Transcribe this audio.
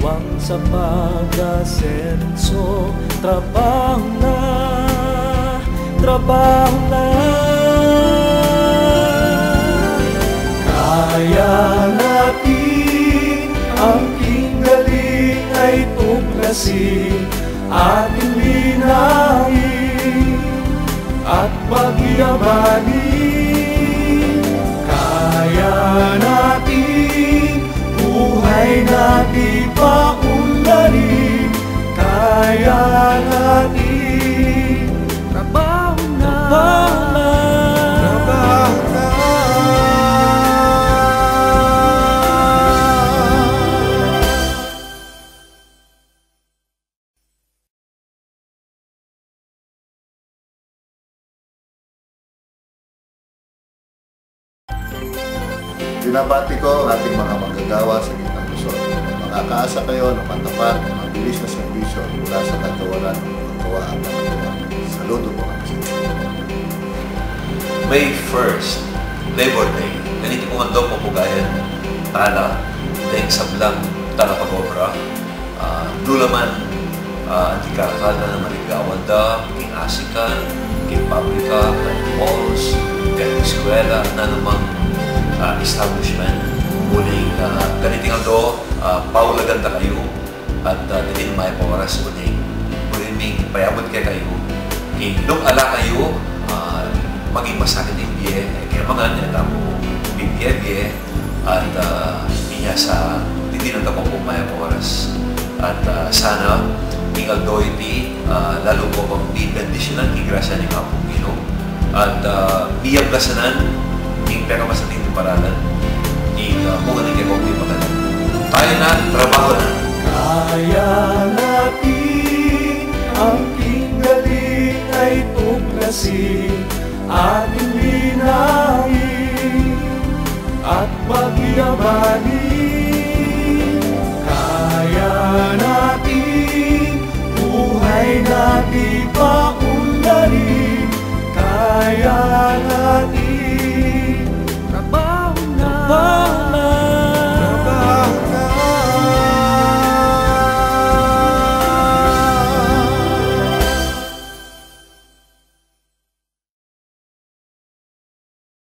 aswang sa pag-asenso. Trabaho na, trabaho na. Kaya natin ang galing ay tuklasin, ating linahin at pagyamanin. Kaya natin buhay natin paunlarin. Kaya natin trabaho na, trabaho na. Binabati ko ang ating mga manggagawa sa gitnang Luzon. Makakaasa kayo ng matapat at mabilis na serbisyo mula sa kagawaran ng paggawa at paggawa. Saludo po kami sa inyo. May 1st, Labor Day. Ganito kung andong mapugayan, tala, dahil sablang tala pag-obra, dulaman, antikakal na maligawan da, king asikan, king pabrika, king malls, king eskwela, na namang establishment. Muling ganiting ando, paulagan na kayo at hindi may pawaras muling may payabot kayo. Nung ala kayo, maging masakit yung biye, kaya mga nila mo bibiye at niya sa hindi na tapong may pawaras. At sana, king aldo iti, lalo po pang bibendisyonan, king grasya ni Kapong Gino. At biyag lasanan, king pera masating paralan, kung ano kayo kung ipagalan. Tayo na, trabaho na. Kaya natin ang galing ay tuklasin, ating